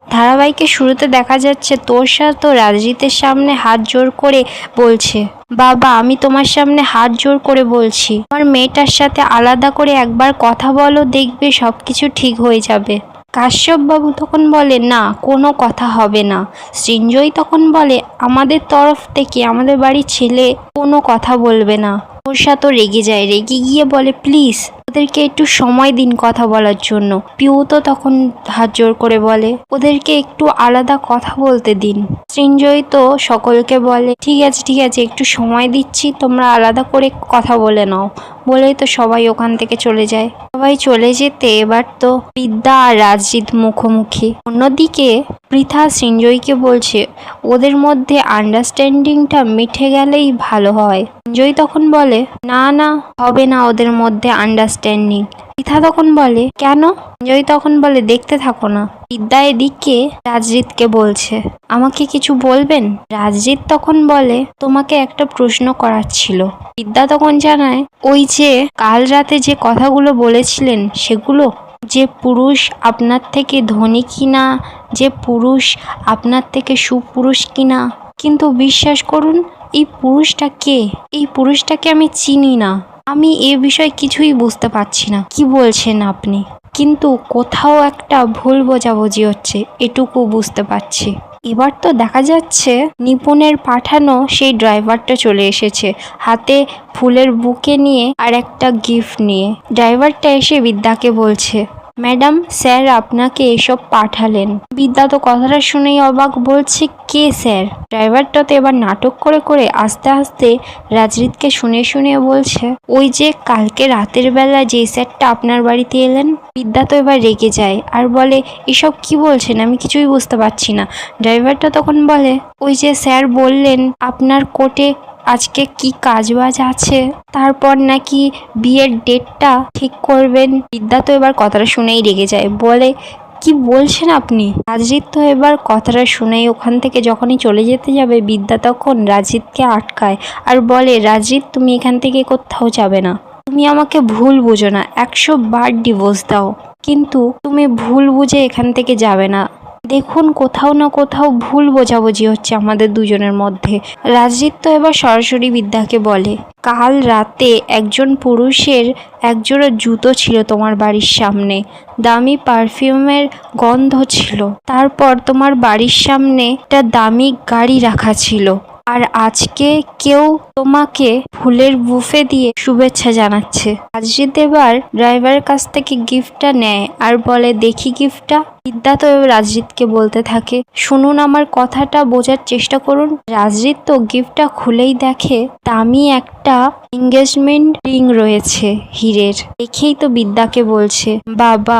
ধারাবাহিকের শুরুতে দেখা যাচ্ছে তোষা তো রাজজিতের সামনে হাত জোর করে বলছে, বাবা আমি তোমার সামনে হাত জোর করে বলছি আমার মেয়েটার সাথে আলাদা করে একবার কথা বলো, দেখবে সবকিছু ঠিক হয়ে যাবে। কাশ্যপবাবু তখন বলে, না কোনো কথা হবে না। সৃঞ্জয় তখন বলে, আমাদের তরফ থেকে আমাদের বাড়ির ছেলে কোনো কথা বলবে না। তোষা তো রেগে যায়, রেগে গিয়ে বলে, প্লিজ ওদেরকে একটু সময় দিন কথা বলার জন্য। পিউ তো তখন হাত জোর করে বলে, ওদেরকে একটু আলাদা কথা বলতে দিন। সৃঞ্জয় তো সকলকে বলে, ঠিক আছে একটু সময় দিচ্ছি, তোমরা আলাদা করে কথা বলে নাও। বলেই তো সবাই ওখান থেকে চলে যায়। সবাই চলে যেতে এবার তো বিদ্যা আর রাজজিৎ মুখোমুখি। অন্যদিকে পৃথা সৃঞ্জয়কে বলছে, ওদের মধ্যে আন্ডারস্ট্যান্ডিংটা মিটে গেলেই ভালো হয়। সৃঞ্জয় তখন বলে, না না হবে না ওদের মধ্যে আন্ডারস্ট্যান্ডিং। পৃথা তখন বলে, কেন? সঞ্জয় তখন বলে, দেখতে থাকো না। বিদ্যা এদিকে রাজজিৎকে বলছে, আমাকে কিছু বলবেন? রাজজিৎ তখন বলে, তোমাকে একটা প্রশ্ন করার ছিল। বিদ্যা তখন জানায়, ওই যে কাল রাতে যে কথাগুলো বলেছিলেন সেগুলো, যে পুরুষ আপনার থেকে ধনী কিনা, যে পুরুষ আপনার থেকে সুপুরুষ কিনা, কিন্তু বিশ্বাস করুন এই পুরুষটা কে? এই পুরুষটাকে আমি চিনি না। আমি এ বিষয়ে কিছুই বুঝতে পারছি না কি বলছেন আপনি, কিন্তু কোথাও একটা ভুল বোঝাবুঝি হচ্ছে এটুকু বুঝতে পারছি। এবার তো দেখা যাচ্ছে নিপুণের পাঠানো সেই ড্রাইভারটা চলে এসেছে, হাতে ফুলের বুকে নিয়ে আর একটা গিফট নিয়ে। ড্রাইভারটা এসে বিদ্যাকে বলছে, ম্যাডাম স্যার আপনাকে এসব পাঠালেন। বিদ্যা তো কথাটা শুনেই অবাক, বলছে, কে স্যার? ড্রাইভারটা তো এবার নাটক করে করে আস্তে আস্তে রাজজিৎকে শুনিয়ে বলছে, ওই যে কালকে রাতের বেলা যে স্যারটা আপনার বাড়িতে এলেন। বিদ্যা তো এবার রেগে যায় আর বলে, এসব কি বলছেন, আমি কিছুই বুঝতে পারছি না। ড্রাইভারটা তখন বলে, ওই যে স্যার বললেন আপনার কোর্টে আজকে কি কাজবাজ আছে, তারপর নাকি বিয়ের ডেটটা ঠিক করবেন। বিদ্যা তো এবার কথাটা শুনেই রেগে যায়, বলে, কি বলছেন আপনি? রাজজিৎ তো এবার কথাটা শুনেই ওখান থেকে যখনই চলে যেতে যাবে, বিদ্যা তখন রাজজিৎকে আটকায় আর বলে, রাজজিৎ তুমি এখান থেকে কোথাও যাবে না। তুমি আমাকে ভুল বুঝো না, 100 বার ডিভোর্স দাও, কিন্তু তুমি ভুল বুঝে এখান থেকে যাবে না। দেখুন কোথাও না কোথাও ভুল বোঝাবুঝি হচ্ছে আমাদের দুজনের মধ্যে। রাজজিৎ তো এবার সরাসরি বিদ্যাকে বলে, কাল রাতে একজন পুরুষের একজোড়া জুতো ছিল তোমার বাড়ির সামনে, দামি পারফিউমের গন্ধ ছিল, তারপর তোমার বাড়ির সামনে একটা দামি গাড়ি রাখা ছিল, আর আজকে কেউ তোমাকে ফুলের বুফে দিয়ে শুভেচ্ছা জানাচ্ছে। রাজজিৎ এবার ড্রাইভারের কাছ থেকে গিফটটা নেয় আর বলে, দেখি গিফটটা। বিদ্যা তো রাজজিৎকে বলতে থাকে, শুনুন আমার কথাটা বোঝার চেষ্টা করুন। রাজজিৎ তো গিফটটা খুলেই দেখে দামি একটা এঙ্গেজমেন্ট রিং রয়েছে হীরের। দেখেই তো বিদ্যাকে বলছে, বাবা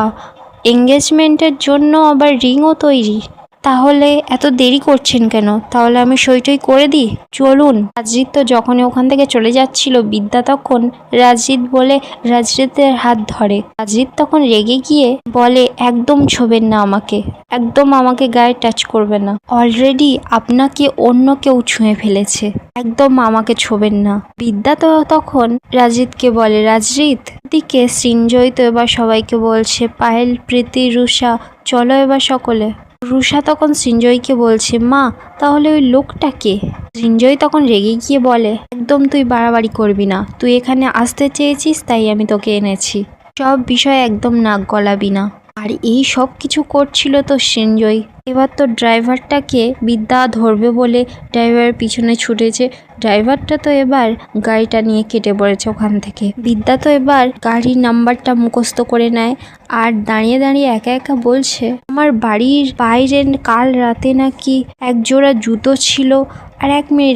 এঙ্গেজমেন্টের জন্য আবার রিংও তৈরি, তাহলে এত দেরি করছেন কেন? তাহলে আমি সইটই করে দিই, চলুন। রাজজিৎ তো যখনই ওখান থেকে চলে যাচ্ছিল, বিদ্যা তখন রাজজিৎ বলে রাজজিতের হাত ধরে। রাজজিৎ তখন রেগে গিয়ে বলে, একদম ছোবেন না আমাকে, একদম আমাকে গায়ে টাচ করবে না, অলরেডি আপনাকে অন্য কেউ ছুঁয়ে ফেলেছে, একদম আমাকে ছোবেন না। বিদ্যা তো তখন রাজজিৎকে বলে, রাজজিৎ। দিকে সৃঞ্জয় তো এবার সবাইকে বলছে, পায়েল, প্রীতি, রুষা চলো এবার সকলে। রুষা তখন সৃঞ্জয়কে বলছে, মা তাহলে ওই লোকটা কে? সৃঞ্জয় তখন রেগে গিয়ে বলে, একদম তুই বাড়াবাড়ি করবি না, তুই এখানে আসতে চেয়েছিস তাই আমি তোকে এনেছি, সব বিষয়ে একদম নাক গলাবি না। আর এই সব কিছু করছিল তো সৃঞ্জয়। এবার তো ড্রাইভারটাকে বিদ্যা ধরবে বলে ড্রাইভারের পিছনে ছুটেছে। ড্রাইভারটা তো এবার গাড়িটা নিয়ে কেটে পড়েছে ওখান থেকে। বিদ্যা তো এবার গাড়ির নাম্বারটা মুখস্থ করে নেয় আর দাঁড়িয়ে দাঁড়িয়ে একা একা বলছে, আমার বাড়ির বাইরে কাল রাতে নাকি এক জোড়া জুতো ছিল, আর এক মিনিট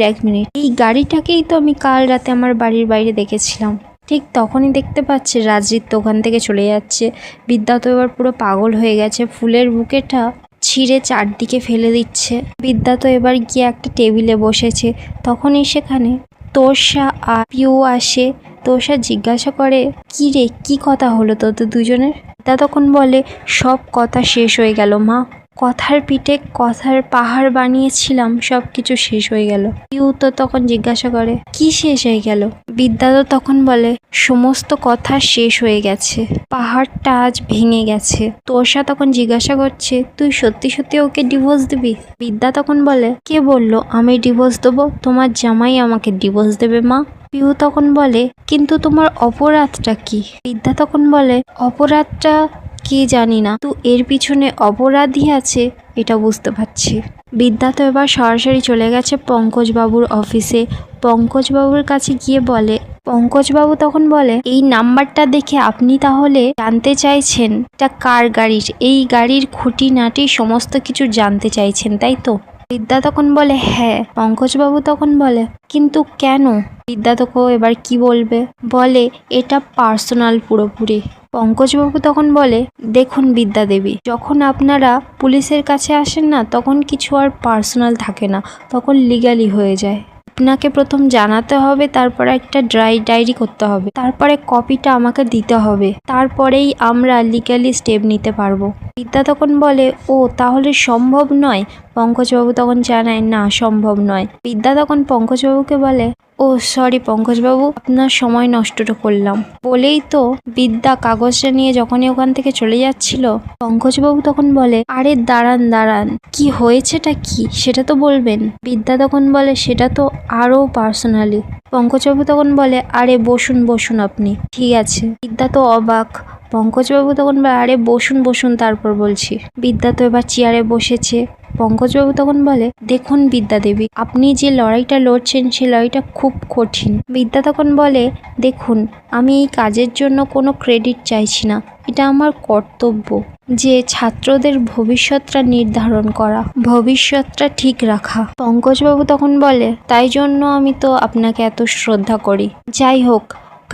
এই গাড়িটাকেই তো আমি কাল রাতে আমার বাড়ির বাইরে দেখেছিলাম। ঠিক তখনই দেখতে পাচ্ছে রাজজিৎ তো ওখান থেকে চলে যাচ্ছে। বিদ্যা তো এবার পুরো পাগল হয়ে গেছে, ফুলের বুকেটা ছিঁড়ে চারদিকে ফেলে দিচ্ছে। বিদ্যা তো এবার গিয়ে একটা টেবিলে বসেছে, তখনই সেখানে তোষা আর পিউ আসে। তোষা জিজ্ঞাসা করে, কি রে, কি কথা হলো তোদের দুজনের? বিদ্যা তখন বলে, সব কথা শেষ হয়ে গেল মা, কথার পিঠে কথার পাহাড় বানিয়েছিলাম, সব কিছু শেষ হয়ে গেল। পিউ তো তখন জিজ্ঞাসা করে, কি শেষ হয়ে গেল? বিদ্যা তো তখন বলে, সমস্ত কথা শেষ হয়ে গেছে, পাহাড়টা আজ ভেঙে গেছে। তোষা তখন জিজ্ঞাসা করছে, তুই সত্যি সত্যি ওকে ডিভোর্স দিবি? বিদ্যা তখন বলে, কে বললো আমি ডিভোর্স দেবো? তোমার জামাই আমাকে ডিভোর্স দেবে মা। পিউ তখন বলে, কিন্তু তোমার অপরাধটা কি? বিদ্যা তখন বলে, অপরাধটা কি জানি না, তো এর পিছনে অপরাধী আছে এটা বুঝতে পারছি। বিদ্যা তো এবার সরাসরি চলে গেছে পঙ্কজবাবুর অফিসে। পঙ্কজবাবুর কাছে গিয়ে বলে, পঙ্কজবাবু তখন বলে, এই নাম্বারটা দেখে আপনি তাহলে জানতে চাইছেন এটা কার গাড়ির, এই গাড়ির খুঁটিনাটি সমস্ত কিছু জানতে চাইছেন, তাই তো? বিদ্যা তখন বলে, হ্যাঁ। পঙ্কজবাবু তখন বলে, কিন্তু কেন? বিদ্যা তোকে এবার কি বলবে, বলে এটা পার্সোনাল পুরোপুরি। পঙ্কজবাবু তখন বলে, দেখুন বিদ্যা দেবী, যখন আপনারা পুলিশের কাছে আসেন না, তখন কিছু আর পার্সোনাল থাকে না, তখন লিগালি হয়ে যায়। আপনাকে প্রথম জানাতে হবে, তারপরে একটা ডায়েরি করতে হবে, তারপরে কপিটা আমাকে দিতে হবে, তারপরেই আমরা লিগালি স্টেপ নিতে পারবো। বিদ্যা তখন বলে, ও তাহলে সম্ভব নয়? পঙ্কজবাবু তখন জানায়, না সম্ভব নয়। বিদ্যা তখন পঙ্কজবাবুকে বলে, ও সরি পঙ্কজবাবু, আপনার সময় নষ্টটা করলাম। বলেই তো বিদ্যা কাগজটা নিয়ে যখনই ওখান থেকে চলে যাচ্ছিল, পঙ্কজবাবু তখন বলে, আরে দাঁড়ান দাঁড়ান, কি হয়েছেটা কি সেটা তো বলবেন। বিদ্যা তখন বলে, সেটা তো আরও পার্সোনালি। পঙ্কজবাবু তখন বলে, আরে বসুন বসুন আপনি, ঠিক আছে। বিদ্যা তো অবাক। পঙ্কজবাবু তখন বলে, আরে বসুন বসুন, তারপর বলছি। বিদ্যা তো এবার চেয়ারে বসেছে। পঙ্কজবাবু তখন বলে, দেখুন বিদ্যা দেবী, আপনি যে লড়াইটা লড়ছেন সে লড়াইটা খুব কঠিন। বিদ্যা তখন বলে, দেখুন আমি এই কাজের জন্য কোনো ক্রেডিট চাইছি না, এটা আমার কর্তব্য যে ছাত্রদের ভবিষ্যৎটা নির্ধারণ করা, ভবিষ্যৎটা ঠিক রাখা। পঙ্কজবাবু তখন বলে, তাই জন্য আমি তো আপনাকে এত শ্রদ্ধা করি। যাই হোক,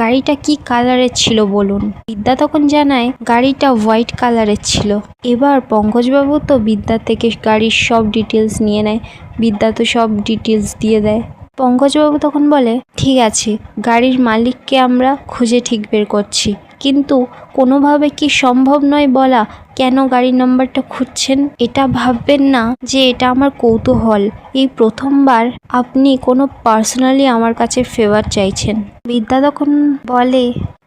গাড়িটা কি কালারের ছিল বলুন? বিদ্যা তখন জানায়, গাড়িটা হোয়াইট কালারের ছিল। এবার পঙ্কজবাবু তো বিদ্যা থেকে গাড়ির সব ডিটেলস নিয়ে নেয়। বিদ্যা তো সব ডিটেলস দিয়ে দেয়। পঙ্কজবাবু তখন বলে, ঠিক আছে, গাড়ির মালিককে আমরা খুঁজে ঠিক বের করছি, কিন্তু কোনোভাবে কি সম্ভব নয় বলা কেন গাড়ির নাম্বারটা খুঁজছেন? এটা ভাববেন না যে এটা আমার কৌতূহল, এই প্রথমবার আপনি কোনো পার্সোনালি আমার কাছে ফেভার চাইছেন। বিদ্যা তখন বলে,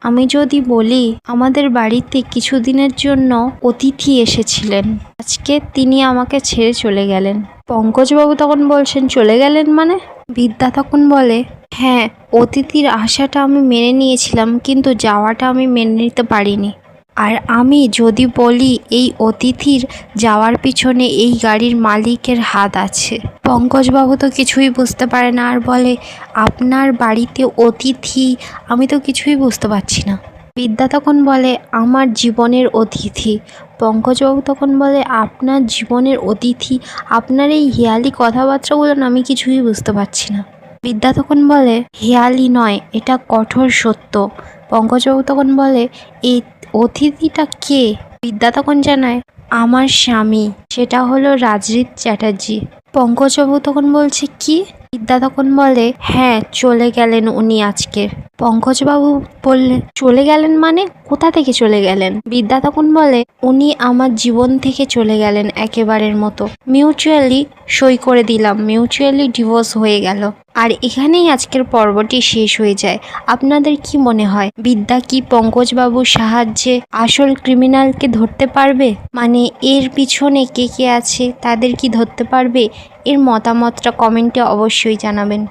আমি যদি বলি আমাদের বাড়িতে কিছুদিনের জন্য অতিথি এসেছিলেন, আজকে তিনি আমাকে ছেড়ে চলে গেলেন। পঙ্কজবাবু তখন বলছেন, চলে গেলেন মানে? বিদ্যা তখন বলে, হ্যাঁ, অতিথির আশাটা আমি মেনে নিয়েছিলাম, কিন্তু যাওয়াটা আমি মেনে নিতে পারিনি। আর আমি যদি বলি এই অতিথির যাওয়ার পিছনে এই গাড়ির মালিকের হাত আছে। পঙ্কজবাবু তো কিছুই বুঝতে পারে না আর বলে, আপনার বাড়িতে অতিথি? আমি তো কিছুই বুঝতে পারছি না। বিদ্যা তখন বলে, আমার জীবনের অতিথি। পঙ্কজবাবু তখন বলে, আপনার জীবনের অতিথি? আপনার এই হেয়ালি কথাবার্তাগুলো না আমি কিছুই বুঝতে পারছি না। বিদ্যা তখন বলে, হেয়ালি নয়, এটা কঠোর সত্য। পঙ্কজবাবু তখন বলে, এই অতিথিটা কে? বিদ্যা তখন জানায়, আমার স্বামী, সেটা হলো রাজজিৎ চ্যাটার্জি। পঙ্কজবাবু তখন বলছে, কি? বিদ্যা তখন বলে, হ্যাঁ, চলে গেলেন উনি আজকে। পঙ্কজবাবু বললেন, চলে গেলেন মানে? কোথা থেকে চলে গেলেন? বিদ্যা তখন বলে, উনি আমার জীবন থেকে চলে গেলেন একেবারের মতো। মিউচুয়ালি সই করে দিলাম, মিউচুয়ালি ডিভোর্স হয়ে গেল। আর এখানেই আজকের পর্বটি শেষ হয়ে যায়। আপনাদের কি মনে হয়, বিদ্যা কি পঙ্কজবাবুর সাহায্যে আসল ক্রিমিনালকে ধরতে পারবে? মানে এর পিছনে কে কে আছে তাদের কি ধরতে পারবে? এর মতামতটা কমেন্টে অবশ্যই জানাবেন।